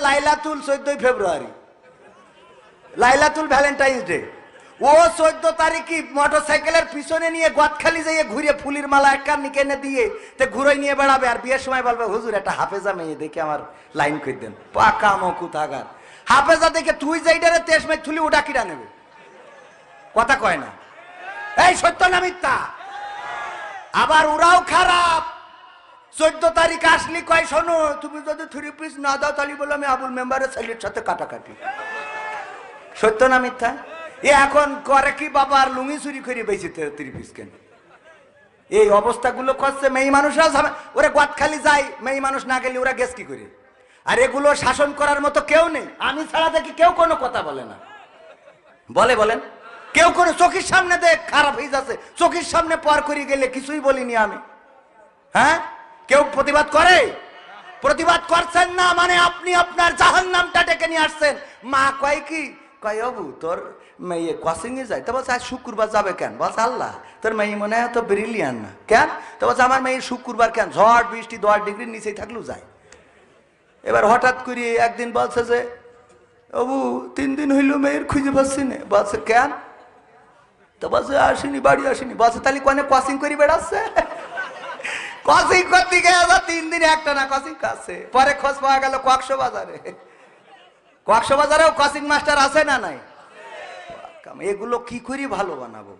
লাইলাতুল 14 ফেব্রুয়ারি, লাইলাতুল Valentine's day. ও 14 তারিখই মোটরসাইকেলের পিছনে নিয়ে গদখালি যাইয়ে ঘুরে ফুলির মালা এক কান নিকে এনে দিয়ে তে ঘুরোই নিয়ে বেড়াবে, আর বিয়ের সময় বলবে হুজুর একটা হাফেজা মেয়ে দেখে আমার লাইন করে দেন। পাকা মকু থাকার হাফেজা দেখে তুই যাইডারে তেজ মেয়ে থুলি ওটা কিরা নেবে, কথা কয় না। এই সত্য না মিথ্যা? আবার ওরাও খারাপ। 14 তারিখ আসলি কয় শোনো তুমি যদি 3 পিস না দাও তাহলে বলো আমি আবুল মেম্বারের ছেলের সাথে কাটাকাটি। সত্য না মিথ্যা? এ এখন করে কি বাবা, আর লুঙ্গি চুরি করে বেশি 3 পিস কেন? এই অবস্থাগুলো করছে মেয়ে মানুষরা। ওরা গদখালি যায়, মেয়ে মানুষ না গেলে ওরা গেছ কি করে? আর এগুলো শাসন করার মতো কেউ নেই। আমি ছাড়া দেখি কেউ কোনো কথা বলে না। বলেন কেউ কোনো চোখের সামনে দেখ খারাপ হয়ে যাচ্ছে, চোখের সামনে পার করে গেলে কিছুই বলিনি আমি। হ্যাঁ, কেউ প্রতিবাদ করে? প্রতিবাদ করছেন না মানে আপনি আপনার জাহান্নামটা ডেকে নিয়ে আসছেন। মা কয় কি, কয় বাবু তোর মেয়ে কোচিং এ যায়, তো বলছে আজ শুক্রবার যাবে কেন? বলছে আল্লাহ তোর মেয়ে মনে হয় তো ব্রিলিয়ান না কেন? তো বলছে আমার মেয়ে শুক্রবার কেন, ঝড় বৃষ্টি 10 ডিগ্রির নিচেই থাকলেও যায়। এবার হঠাৎ করে একদিন বলছে যে বাবু 3 দিন হইল মেয়ের খুঁজে পাচ্ছি না। বলছে কেন? তো বলছে আসেনি, বাড়ি আসেনি। বলছে তাহলে কোনে কোচিং করে বেড়াচ্ছে? কোচিং করতে গিয়ে 3 দিন একটা না কোচিং কাছে। পরে খোঁজ পাওয়া গেল কক্সবাজারে। কক্সবাজারেও কোচিং মাস্টার আছে না নাই? এগুলো কি করে ভালো বানাবো?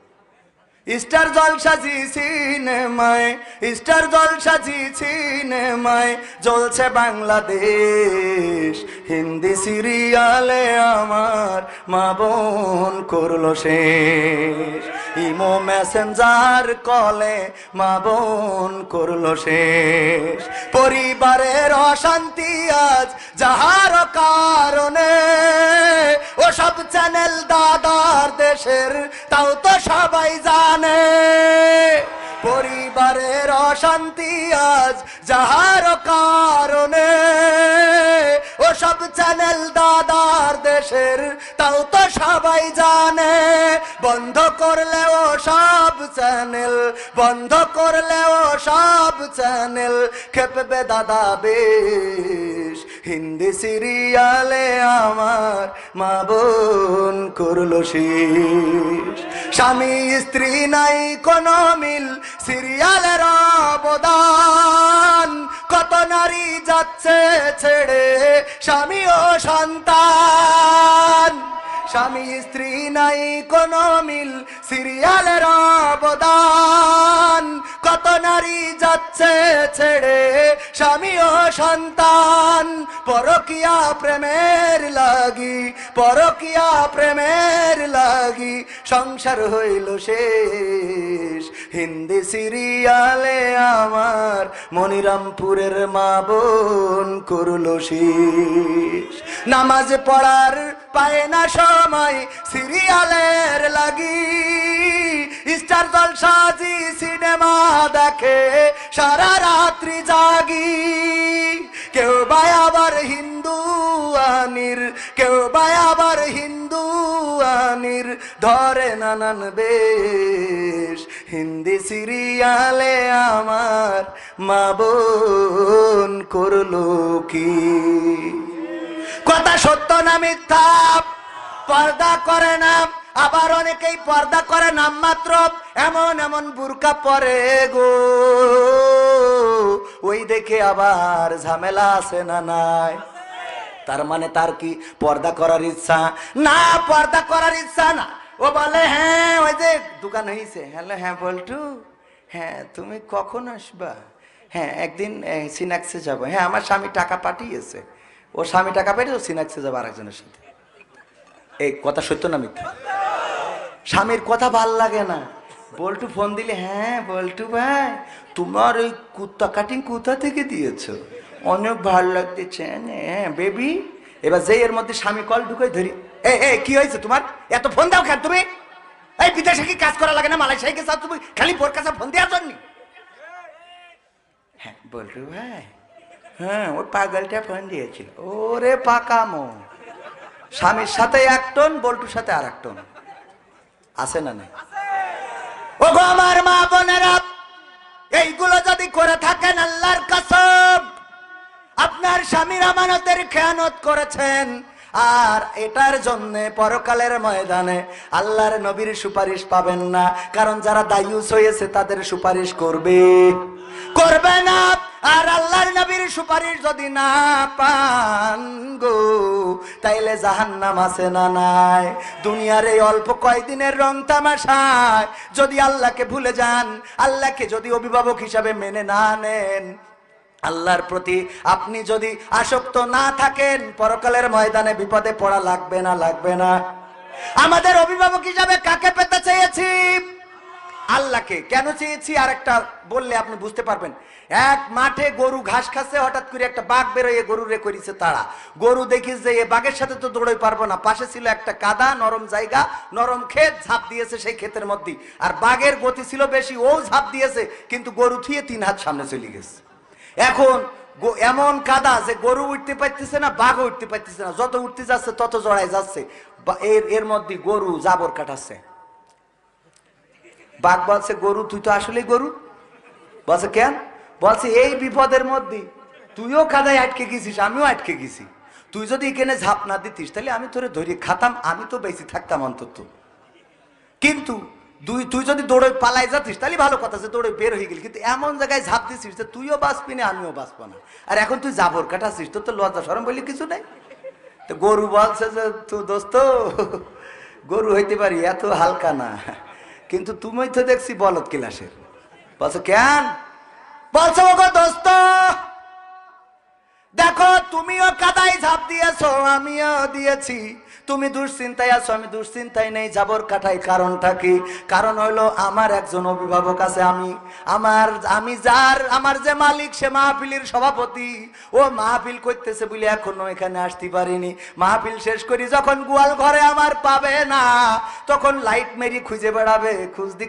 স্টার জলসা জি সিনেমায়, স্টার জলসা জি সিনেমায় জ্বলছে বাংলাদেশ। হিন্দি সিরিয়ালে আমার মা বোন করলো শেষ। ইমো মেসেঞ্জার কলে মা বোন করলো শেষ। পরিবারের অশান্তি আজ যাহার কারণে, ও সব চ্যানেল দাদার দেশের তাও তো সবাই জানে। পরিবারের অশান্তি আজ যাহার কারণে, ও সব চ্যানেল দাদার দেশের তাও তো সবাই জানে। বন্ধ করলে ও সব চ্যানেল, বন্ধ করলে ও সব চ্যানেল খেপবে দাদা বেশ। হিন্দি সিরিয়ালে আমার মা বোন করলো শেষ। স্বামী স্ত্রী নাই কোনো মিল, সিরিয়ালের অবদান। কত নারী যাচ্ছে ছেড়ে স্বামী ও সন্তান। স্বামী স্ত্রী নাই কোনো মিল, সিরিয়ালের অবদান। কত নারী যাচ্ছে ছেড়ে স্বামী ও সন্তান। পরকিয়া প্রেমের লাগি, পরকিয়া প্রেমের লাগি সংসার হইল শেষ। হিন্দি সিরিয়ালে আমার মনিরামপুরের মা বোন করলো শেষ। নামাজ পড়ার পায় না সময় সিরিয়ালের লাগি, স্টার জলসা জি সিনেমা দেখে সারা রাত্রি জাগি। কেউ বা আবার হিন্দু আনির, কেউ বা আবার হিন্দু আনির ধরে নানান বেশ। হিন্দি সিরিয়ালে আমার মা বোন করলো কি? কথা সত্য না মিথ্যা? পর্দা করে না, আবার অনেকেই পর্দা করে নাম মাত্র। এমন এমন বুরকা পরে গো, ওই দেখে আবার ঝামেলা আছে না নাই? তার মানে তার কি পর্দা করার ইচ্ছা না? পর্দা করার ইচ্ছা না। ও বলে হ্যাঁ ওই যে দোকান হয়েছে। হ্যালো হ্যাঁ বল্টু, হ্যাঁ তুমি কখন আসবা? হ্যাঁ একদিন সিনাক্সে যাবো। হ্যাঁ আমার স্বামী টাকা পাঠিয়েছে। ও স্বামী টাকা পাঠিয়েছে, সিনাক্সে যাবো আরেকজনের সাথে। এই কথা সত্য না মিথ্যা? স্বামীর কথা ভাল লাগে না। বল্টু ফোন দিলে হ্যাঁ বল্টু ভাই তোমার ওই কুত্তা কাটিং কোথা থেকে দিয়েছো? অনেক ভালো লাগতেছে। হ্যাঁ বেবি। এবার যে এর মধ্যে স্বামী কল ঢুকে ধরি, এ কি হয়েছে তোমার? এত ফোন দাও কেন তুমি? এই বিদেশে কি কাজ করা লাগে না? মালয়েশিয়ায় গেছো তুমি খালি বোর কাছে ফোন দেওয়ার জন্য? হ্যাঁ বল্টু ভাই, হ্যাঁ ওই পাগলটা ফোন দিয়েছিল। ওরে পাকামো, স্বামীর সাথে 1 টন, বল্টুর সাথে আর 1 টন। আছে না নাই? ও গো আমার মা বোনেরা, এইগুলো যদি করে থাকেন আল্লাহর কসম আপনার স্বামীর আমানতের খেয়ানত করেছেন, আর এটার জন্য পরকালের ময়দানে আল্লাহর নবীর সুপারিশ পাবেন না। কারণ যারা দায়ুস হয়েছে তাদের সুপারিশ করবে না। আর আল্লাহর নবীর সুপারিশ যদি না পান গো, তাইলে জাহান্নাম আছে না নাই? দুনিয়ার এই অল্প কয়দিনের রং তামাশায় যদি আল্লাহকে ভুলে যান, আল্লাহকে যদি অভিভাবক হিসাবে মেনে না নেন, আল্লাহর প্রতি আপনি যদি আসক্ত না থাকেন, পরকালের ময়দানে বিপদে পড়া লাগবে না? আমাদের অভিভাবক হিসাবে কাকে পেতে চেয়েছি? আল্লাহকে। কেন চেয়েছি আরেকটা বললে আপনি বুঝতে পারবেন। এক মাঠে গরু ঘাস খাচ্ছে, হঠাৎ করে একটা বাঘ বেরোয় গরুরে করেছে তাড়া। গরু দেখিস যে এ বাঘের সাথে তো দৌড়ই পারবো না, পাশে ছিল একটা কাদা নরম জায়গা, নরম ক্ষেত, ঝাঁপ দিয়েছে সেই ক্ষেতের মধ্যে। আর বাঘের গতি ছিল বেশি, ও ঝাঁপ দিয়েছে, কিন্তু গরু থুয়ে 3 হাত সামনে চলে গেছে। এখন এমন কাদা যে গরু উঠতে পারতেছে না, বাঘ উঠতে পারতেছে না, যত উঠতে যাচ্ছে তত জড়াই যাচ্ছে। এর মধ্যে গরু জাবর কাটাচ্ছে। বাঘ বলছে, গরু তুই তো আসলে গরু। বলছে কেন? বলছে এই বিপদের মধ্যে তুইও কাদায় আটকে গেছিস, আমিও আটকে গেছি। তুই যদি এখানে ঝাঁপ না দিতিস তাহলে আমি তোরে ধরে খাতাম, আমি তো বেঁচে থাকতাম অন্তত। কিন্তু তুই যদি দৌড়ে পালাই যাতিস তাহলে ভালো কথা, যে দৌড়ে বের হয়ে গেলি, কিন্তু এমন জায়গায় ঝাঁপ দিছিস যে তুইও বাঁচবি না, আমিও বাঁচবো না। আর এখন তুই জাবর কাটাছিস, তোর তো লজ্জা শরম বলি কিছু নেই। তো গরু বলছে যে তুই দোস্ত, গরু হইতে পারি, এত হালকা না, কিন্তু তুমি তো দেখছি বলদ ক্লাসের। বলছো কেন? বলছো ওগো দোস্ত, দেখো তুমিও কাদায় ঝাঁপ দিয়েছো, আমিও দিয়েছি। তুমি দুশ্চিন্তায় আছো, আমি দুশ্চিন্তায় নেই, জাবর কাটাই। কারণটা কি? কারণ হইলো আমার একজন অভিভাবক আছে, আমার যে মালিক, সে মাহফিলের সভাপতি। ও মাহফিল করতেছে বলে এখনো এখানে আসতে পারিনি। মাহফিল শেষ করি যখন গোয়াল ঘরে আমার পাবে না, তখন লাইট মেরি খুঁজে বেড়াবে,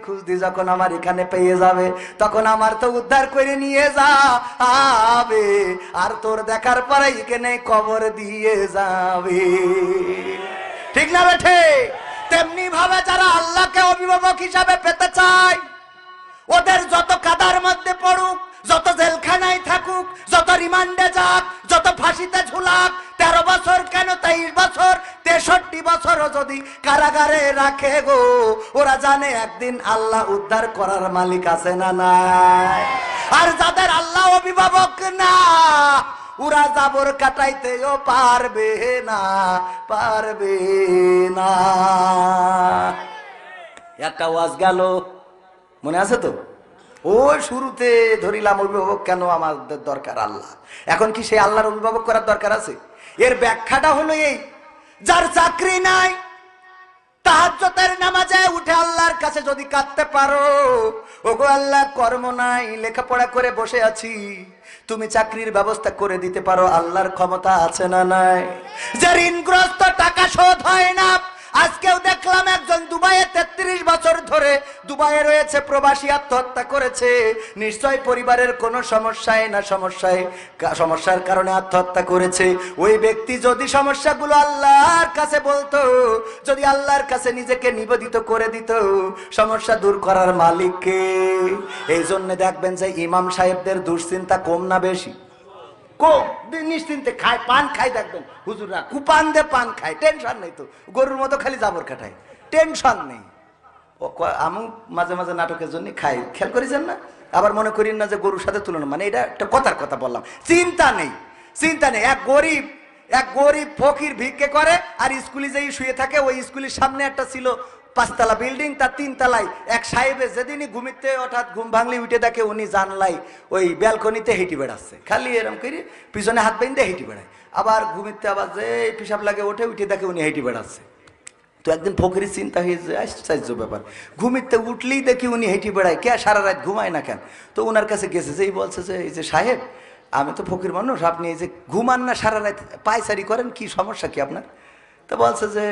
খুঁজদি যখন আমার এখানে পেয়ে যাবে, তখন আমার তো উদ্ধার করে নিয়ে যাবে, আর তোর দেখার পরে এখানে কবর দিয়ে যাবে। ঠিক না বেঠে? তেমনি ভাবে যারা আল্লাহকে অভিভাবক হিসাবে পেতে চায়, ওদের যত কাদার মধ্যে পড়ুক, যত জেলখানায় থাকুক, যত রিমান্ডে যাক, যত ফাঁসিতে ঝুলাক, 13 বছর কেন 23 বছর, 63 বছরও যদি কারাগারে রাখে গো, ওরা জানে একদিন আল্লাহ উদ্ধার করার মালিক আছে না নাই? আর যাদের আল্লাহ অভিভাবক না, ওরা জাবর কাটাইতেও পারবে না। একটা ওয়াজ গেল, মনে আছে তো? ওই শুরুতে ধরিলাম অভিভাবক কেন আমাদের দরকার আল্লাহ। এখন কি সেই আল্লাহর অভিভাবক করার দরকার আছে? এর ব্যাখ্যাটা হলো এই, যার চাকরি নাই, তাহাজ্জুদের নামাজে উঠে আল্লাহর কাছে যদি কাঁদতে পারো, ওগো আল্লাহ কর্ম নাই, লেখাপড়া করে বসে আছি, তুমি চাকরির ব্যবস্থা করে দিতে পারো, আল্লাহর ক্ষমতা আছে না নাই? যে ঋণগ্রস্ত, টাকা শোধ হয় না, আজকেও দেখলাম একজন দুবাইয়ে 33 বছর ধরে দুবাইয়ে রয়েছে, প্রবাসী, আত্মহত্যা করেছে। নিশ্চয় পরিবারের কোনো সমস্যার কারণে আত্মহত্যা করেছে। ওই ব্যক্তি যদি সমস্যাগুলো আল্লাহর কাছে বলতো, যদি আল্লাহর কাছে নিজেকে নিবেদিত করে দিত, সমস্যা দূর করার মালিককে। এই জন্য দেখবেন যে ইমাম সাহেবদের দুশ্চিন্তা কম না বেশি? কম। নিশ্চিন্তে খায়, পান খায়, দেখবেন হুজুররা কুপান দে পান খায়, টেনশন নেই তো, গরুর মতো খালি জাবর কাটায়, টেনশন নেই। আমি মাঝে মাঝে নাটকের জন্য খাই, খেয়াল করেছেন না? আবার মনে করেন না যে গরুর সাথে তুলনা, মানে এটা একটা কথার কথা বললাম। চিন্তা নেই। এক গরিব ফকির ভিক্ষে করে আর স্কুলে যেই শুয়ে থাকে, ওই স্কুলের সামনে একটা ছিল 5 তলা বিল্ডিং, তার 3 তলায় এক সাহেবে যেদিনই ঘুমিতে হঠাৎ ঘুম ভাঙলি উঠে দেখে উনি জানলাই ওই ব্যালকনিতে হেঁটে বেড়াচ্ছে, খালি এরম করে পিছনে হাত বেঁধে হেঁটে বেড়ায়। আবার ঘুমিতে আবার যে পিসাব লাগে উঠে দেখে উনি হেঁটে বেড়াচ্ছে। তো একদিন ফকিরের চিন্তা হয়েছে, আশ্চর্য ব্যাপার, ঘুমিতে উঠলেই দেখি উনি হেঁটে বেড়ায়, কে সারা রাত ঘুমায় না কেন? তো ওনার কাছে গেছে, যেই বলছে যে এই যে সাহেব, আমি তো ফকির মানুষ, আপনি এই যে ঘুমান না সারা রাত, পায়চারি করেন, কি সমস্যা কি আপনার? তো বলছে যে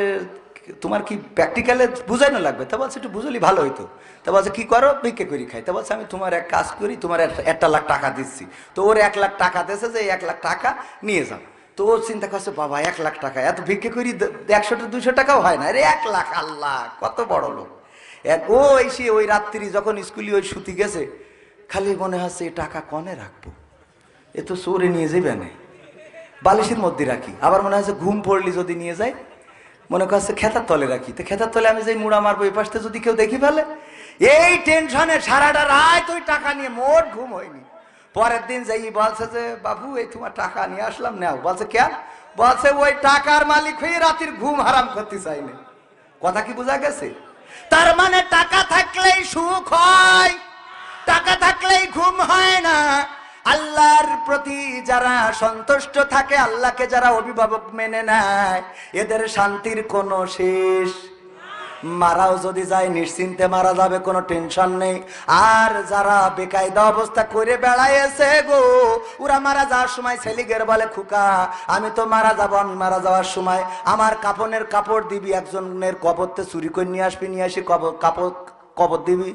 তোমার কি প্র্যাকটিক্যালে বুঝাইনো লাগবে? তা বলছে একটু বুঝলি ভালো হইতো। তা বলছে কি করো? ভিক্ষে করি খাই। তা বলছে আমি তোমার এক কাজ করি, তোমার 1 লাখ টাকা দিচ্ছি। তো ওর 1 লাখ টাকা দিয়েছে যে 1 লাখ টাকা নিয়ে যাও। তো ও চিন্তা করছে, বাবা 1 লাখ টাকা, এত ভিক্ষে করি 100-200 টাকাও হয় না, আরে 1 লাখ, আল্লাহ কত বড় লোক। ও এসে ওই রাত্রি যখন স্কুলে ওই শুতে গেছে, খালি মনে হচ্ছে এই টাকা কনে রাখবো, এ তো চোরে নিয়ে যাবে না, বালিশের মধ্যে রাখি। আবার মনে হয় যে ঘুম পড়লি যদি নিয়ে যাই, মনে করছে খেতার তলে রাখি, তো খেতার তলে আমি যেই মুড়া মারবো এই পাশে যদি কেউ দেখি ফেলে, এই টেনশনে সারাটা রাত ওই টাকা নিয়ে মোট ঘুম হয়নি। পরের দিন যাই বলছে যে বাবু এই তোমার টাকা নিয়ে আসলাম, নাও। বলছে কেন? বলছে ওই টাকার মালিক হয়ে রাতের ঘুম হারাম করতে চাইনি। কথা কি বোঝা গেছে? তার মানে টাকা থাকলেই সুখ হয়, টাকা থাকলেই ঘুম হয় না। আল্লাহর প্রতি যারা সন্তুষ্ট থাকে, আল্লাহকে যারা অভিভাবক মেনে নেয়, এদের শান্তির কোনো শেষ। মারাও যদি যায় নিশ্চিন্তে মারা যাবে, কোনো টেনশন নেই। আর যারা বেকায়দা অবস্থা করে বেড়াইছে গো, ওরা মারা যাওয়ার সময় ছেলিগের বলে খুকা আমি তো মারা যাব, আমি মারা যাওয়ার সময় আমার কাফনের কাপড় দিবি, একজনের কবরতে চুরি করে নিয়ে আসবি, নিয়ে আসি কবর দিবি।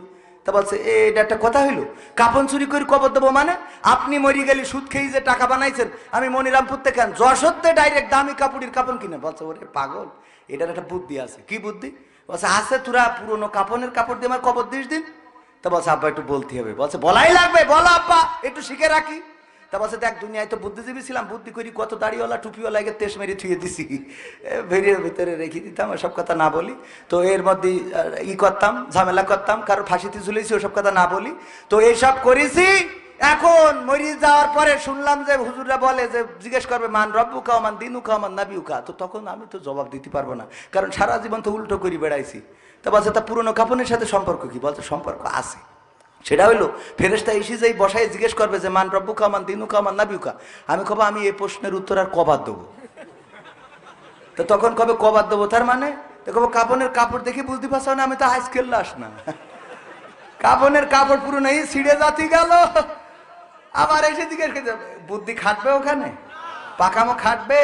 তা বলছে এটা একটা কথা হইলো, কাফন চুরি করে কবর দেবো মানে? আপনি মরি গেলি সুদ খেয়ে যে টাকা বানাইছেন, আমি মনিরামপুর থেকে কেন যশোরতে ডাইরেক্ট দামি কাপড়ের কাপড় কিনে। বলছে ওরে পাগল, এটার একটা বুদ্ধি আছে। কি বুদ্ধি? বলছে আছে, তোরা পুরোনো কাপনের কাপড় দিয়ে আমার কবর দিস দিন। তা বলছে আব্বা একটু বলতে হবে। বলছে বলাই লাগবে, বলো আব্বা একটু শিখে রাখি। তা বলছে দেখ দুনিয়ায় তো বুদ্ধিজীবী ছিলাম, বুদ্ধি করি কত দাড়িওয়ালা টুপিওয়ালা তেস মেরে থুয়ে দিছি, ভেরির ভিতরে রেখে দিতাম, সব কথা না বলি। তো এর মধ্যে করতাম, ঝামেলা করতাম, কারোর ফাঁসিতে ঝুলেছি, ওসব কথা না বলি। তো এইসব করেছি। এখন মরি যাওয়ার পরে শুনলাম যে হুজুররা বলে যে জিজ্ঞেস করবে মান রব্বুকা মান দিনুকা মান নাবিউকা। তো তখন আমি তো জবাব দিতে পারবো না, কারণ সারা জীবন তো উল্টো করে বেড়াইছি। তা বলছে তা পুরনো কাপনের সাথে সম্পর্ক কি? বলছে সম্পর্ক আছে। সেটা হইলো ফেরেশতা এসে যেই বসায় জিজ্ঞেস করবে যে মান রব্বুকা মান দিনুকা মান নাবিউকা, আমি কব আমি এই প্রশ্নের উত্তর আর কবার দেবো? তো তখন কবে কবার দেবো? তার মানে তো কব কাপনের কাপড় দেখে বুঝতে পারছো না আমি তো হাইস্কুল লাস না, কাপনের কাপড় পুরো নেই ছিঁড়ে যাতি গেল। আবার এসে জিজ্ঞেস করছে বুদ্ধি খাটবে ওখানে, পাকামো খাটবে।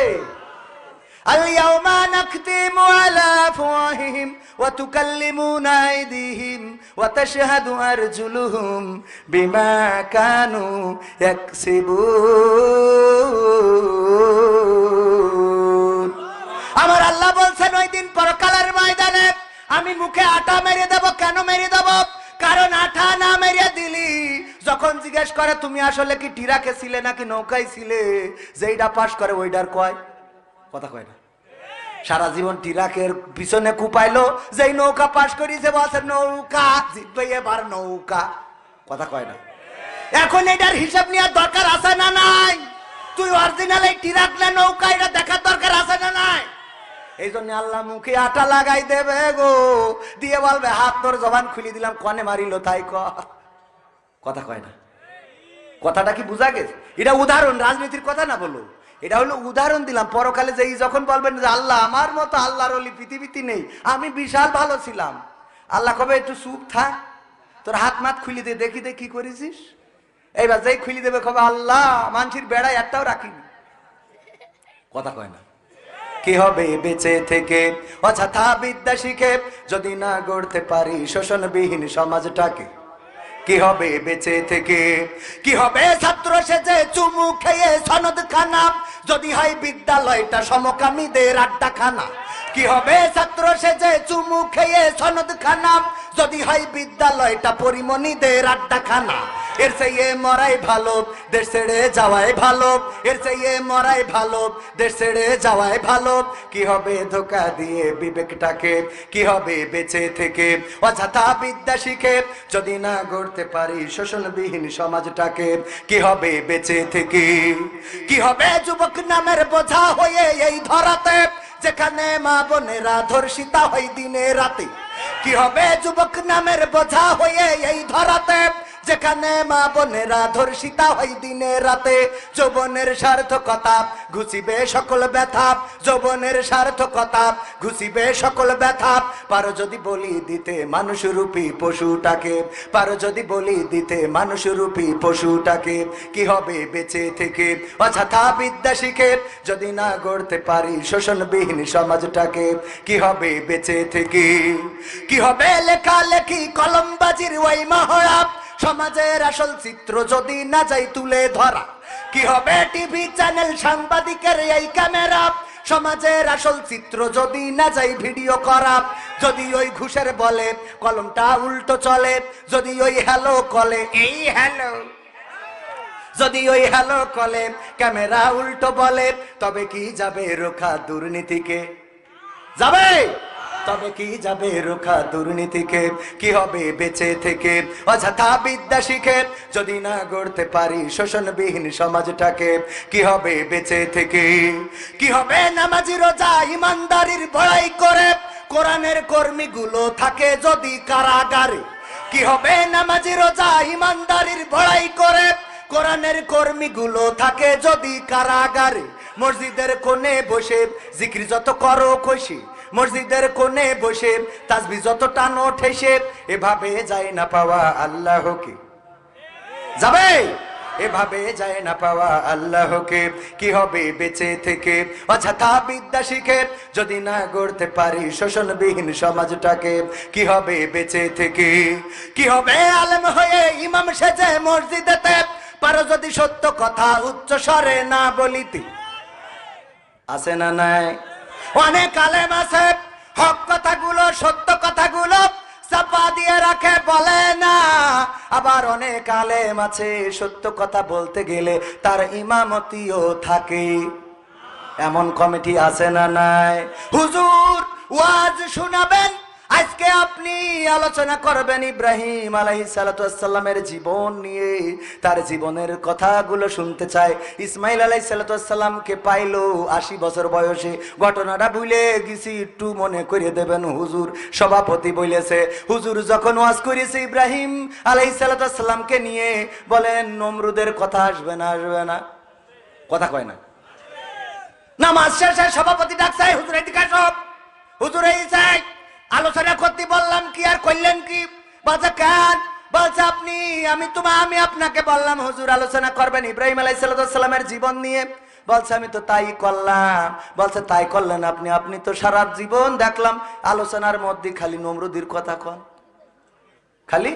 আল-ইয়াওমা নাখতিমু আলা আফওয়াহিহিম ওয়া তুকাল্লিমুনা আইদিহিম ওয়া তাশহাদু আরজুলুহুম বিমা কানু ইয়াকসিবুন। আমার আল্লাহ বলছেন ওই দিন পরকালের ময়দানে আমি মুখে আটা মেরে দেব। কেন মেরে দেব? কারণ আঠা না মেরে দিলি যখন জিজ্ঞেস করে তুমি আসলে কি টিরাকে ছিলে নাকি নৌকায় ছিলে, যেইটা পাস করে ওইটার কয় কথা কয় না। সারা জীবন টিরাকের পিছনে কুপাইলো, যেই নৌকা পাস করিছে বলছে নৌকা জিতবে এবার নৌকা, কথা কয় না। এখন এটার হিসাব নেওয়ার দরকার আছে না নাই? তুই অরিজিনাল এই টিরাক না নৌকা এটা দেখার দরকার আছে না নাই? এই জন্য আল্লাহ মুখে আটা লাগাই দেবে গো, দিয়ে বলবে হাত তোর জবান খুলে দিলাম, কনে মারিল তাই কথা কয় না। কথাটা কি বুঝা গেছে? এটা উদাহরণ, রাজনীতির কথা না বলো, এটা হলো উদাহরণ দিলাম। পরকালে যে যখন বলবেন যে আল্লাহ আমার মতো আল্লাহর ওলি পৃথিবীতে নেই, আমি বিশাল ভালো ছিলাম, আল্লাহ কবে একটু চুপ থাক, তোর হাত মাত খুলে দে দেখি দে কি করেছিস। এইবার যেই খুলে দেবে কবে আল্লাহ মানসির বেড়ায় একটাও রাখিনি, কথা কয় না। কি হবে বেঁচে থেকে অযথা বিদ্যা শিখে যদি না গড়তে পারি শোষণবিহীন সমাজটাকে? কি হবে বেঁচে থেকে? কি হবে ছাত্র সেজে চুমু খেয়ে সনদ খানা যদি হয় বিদ্যালয়টা সমকামীদের আড্ডাখানা? কি হবে ছাত্র সেজে চুমু খেয়ে সনদ খানা যদি হয় বিদ্যালয়টা পরিমণিদের আড্ডাখানা? এর চেয়ে মরাই ভালো দেশ ছেড়ে যাওয়াই ভালো, এর চেয়ে মরাই ভালো দেশ ছেড়ে যাওয়াই ভালো। কি হবে ধোকা দিয়ে বিবেকটাকে? কি হবে বেঁচে থেকে অযথা বিদ্যা শিখে যদি না গড়তে পারি শোষণবিহীন সমাজটাকে? কি হবে বেঁচে থেকে? কি হবে যুবক নামের বোঝা হয়ে এই ধরাতে যেখানে মা বোনেরা ধর্ষিতা হয় দিনে রাতে? কি হবে যুবক নামের বোঝা হয়ে এই ধরাতে যেখানে মা বোনেরা ধর্ষিতা হয় দিনে রাতে? যৌবনের সার্থকতা ঘুষিবে সকল ব্যথা, যৌবনের সার্থকতা ঘুষিবে সকল ব্যথা। পারো যদি বলি দিতে মানুষরূপী পশুটাকে, পারো যদি বলি দিতে মানুষরূপী পশুটাকে? কি হবে বেঁচে থেকে অযথা বিদ্যা শিখে যদি না গড়তে পারি শোষণবিহীন সমাজটাকে? কি হবে বেঁচে থেকে? কি হবে লেখালেখি কলমবাজির ওই মহড়া সমাজের আসল চিত্র যদি না যাই তুলে ধরা? কি হবে টিভি চ্যানেল সাংবাদিকের এই ক্যামেরা সমাজের আসল চিত্র যদি না যাই ভিডিও করা? যদি ওই ঘুষের বলে কলমটা উল্টো চলে, যদি ওই হ্যালো কলে এই হ্যালো, যদি ওই হ্যালো কলে ক্যামেরা উল্টো বলে, তবে কি যাবে রোখা দুর্নীতিকে? যাবে? তবে কি যাবে রোখা দুর্নীতিকে? কি হবে বেঁচে থেকে অযথা বিদ্যা শিখে যদি না গড়তে পারি শোষণবিহীন সমাজটাকে? কি হবে বেঁচে থেকে? কি হবে নামাজি রোজা ইমানদারির বড়াই করে কোরআনের কর্মীগুলো থাকে যদি কারাগারে? কি হবে নামাজি রোজা ইমানদারির বড়াই করে কোরআনের কর্মীগুলো থাকে যদি কারাগারে? মসজিদের কোণে বসে জিকির যত করো খুশি, মসজিদের কোণে বসে তাসবিহ যত টানো ঠেসে, এভাবে যায় না পাওয়া আল্লাহকে। যাবে? এভাবে যায় না পাওয়া আল্লাহকে। কি হবে বেঁচে থেকে অযথা বিদ্যা শিখে যদি না গড়তে পারি শোষণবিহীন সমাজটাকে? কি হবে বেঁচে থেকে? কি হবে আলেম হয়ে ইমাম সেজে মসজিদেতে পারো যদি সত্য কথা উচ্চ স্বরে না বলিতে? আছে না নাই? অনেক আলেম আছে হক কথাগুলো সত্য কথাগুলো চাপা দিয়ে রাখে, বলে না। আবার অনেক আলেম আছে সত্য কথা বলতে গেলে তার ইমামতিও থাকে। এমন কমিটি আছে না নাই? হুজুর ওয়াজ শোনাবেন, আজকে আপনি আলোচনা করবেন ইব্রাহিম আলাইহিস সালাতু ওয়াস সালামের জীবন নিয়ে। তার জীবনের কথাগুলো শুনতে চায়। ইসমাইল আলাইহিস সালাতু ওয়াস সালামকে পাইলো 80 বছর বয়সে। ঘটনাটা ভুলে গেছি, একটু মনে করে দেবেন হুজুর। সভাপতি বলেছে, হুজুর যখন ওয়াজ করেছে ইব্রাহিম আলাইহিস সালাতু ওয়াস সালামকে নিয়ে, বলেন নমরুদের কথা আসবে না? আসবে না? কথা কয় না। নামাজ শেষে সভাপতি ডাকছে, হুজুর এদিকে আসো। হুজুর এই চাই আলোচনা করতে বললাম কি আর করলেন কি? বলছে কেন? বলছে আমি আপনাকে বললাম হুজুর আলোচনা করবেন ইব্রাহিম আলাইহিস সালামের জীবন নিয়ে। বলছে আমি তো তাই করলাম। বলছে তাই করলেন আপনি? আপনি তো সারা জীবন দেখলাম আলোচনার মধ্যে খালি নমরুদের কথা কন, খালি।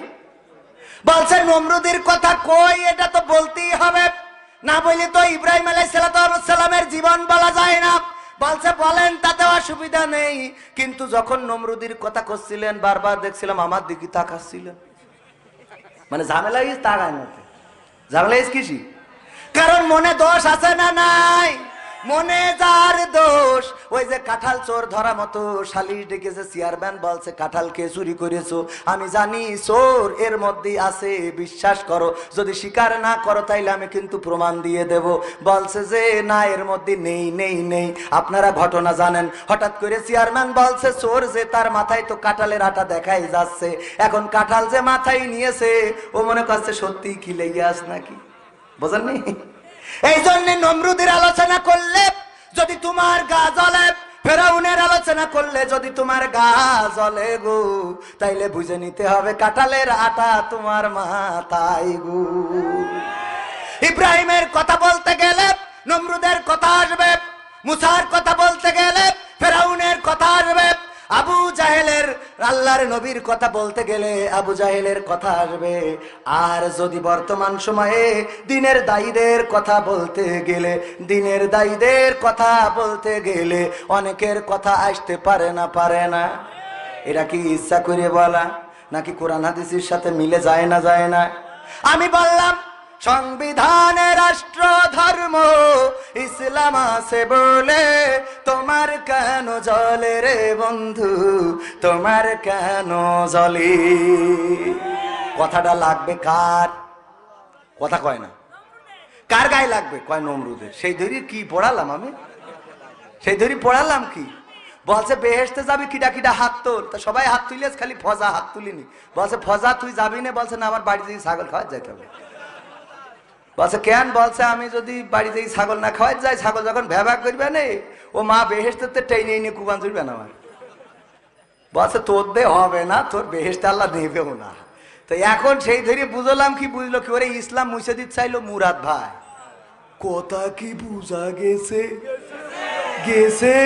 বলছে নমরুদের কথা কই, এটা তো বলতেই হবে, না বলি তো ইব্রাহিম আলাইহিস সালামের জীবন বলা যায় না। বলছে বলেন, তাতে অসুবিধা নেই, কিন্তু যখন নমরুদের কথা করছিলেন বারবার দেখছিলাম আমার দিকে তাকাচ্ছিলেন। মানে ঝামেলা তাকায় না, ঝামেলা কিসি? কারণ মনে দোষ আছে না নাই? মনে যার দোষ, ওই যে কাঁঠাল চোর ধরা মতো সালিশ ডেকেছে চেয়ারম্যান, বলছে কাঁঠাল কে চুরি করেছো? আমি জানি চোর এর মধ্যে আছে, বিশ্বাস করো, যদি স্বীকার না করো তাইলে আমি কিন্তু প্রমাণ দিয়ে দেব। বলছে যে না, এর মধ্যে নেই নেই নেই। আপনারা ঘটনা জানেন, হঠাৎ করে চেয়ারম্যান বলছে চোর যে তার মাথায় তো কাঁঠালের আটা দেখাই যাচ্ছে। এখন কাঁঠাল যে মাথায় নিয়েছে ও মনে করছে সত্যি কি লেগে আস নাকি, বোঝেননি? এই জন্য নমরুদের আলোচনা করলে যদি তোমার গা জ্বলে, ফেরাউনের আলোচনা করলে যদি তোমার গা জ্বলে গো, তাইলে বুঝে নিতে হবে কাঁঠালের আটা তোমার মাথায় গো। ইব্রাহিমের কথা বলতে গেলে নমরুদের কথা আসবে, মুসার কথা বলতে গেলে ফেরাউনের কথা আসবে, আবু জাহেলের আল্লাহর নবীর কথা বলতে গেলে আবু জাহেলের কথা আসবে। আর যদি বর্তমান সময়ে দিনের দায়ীদের কথা বলতে গেলে, দিনের দায়ীদের কথা বলতে গেলে অনেকের কথা আসতে পারে না, পারে না। এরা কি ইচ্ছা করে বলা নাকি কোরআন হাদিসের সাথে মিলে যায় না, যায় না? আমি বললাম সংবিধানে রাষ্ট্র ধর্ম ইসলাম আছে বলে তোমার কেন জ্বলে রে বন্ধু, তোমার কেন জ্বলে? কথাটা লাগবে কার? কথা কয় না। কার গায়ে লাগবে? কয় নমরুদের। সেই ধরি কি পড়ালাম আমি, সেই ধরি পড়ালাম কি? বলছে বেহেশতে যাবি, কিডা কিডা হাত তোল। তা সবাই হাত তুলিস, খালি ফজা হাত তুলিনি। বলছে ফজা তুই যাবি না? বলছে না, আমার বাড়ি থেকে ছাগল খাওয়া যাইতে হবে। বলছে কেন? বলছে আমি যদি বাড়ি থেকে ছাগল না খাওয়াই যাই, ছাগল যখন ভ্যাভা করবে না, ও মা বেহেশতে টেনে এনে কুবান চুরবে না আমার। বলছে তোর দে হবে না, তোর বেহেশতে আল্লাহ নেবেও না। তো এখন সেই ধরে বুঝলাম কি, বুঝলো কি, ওরে ইসলাম মুছে দিতে চাইলো মুরাদ ভাই। কথা কি বুঝা গেছে? গেছে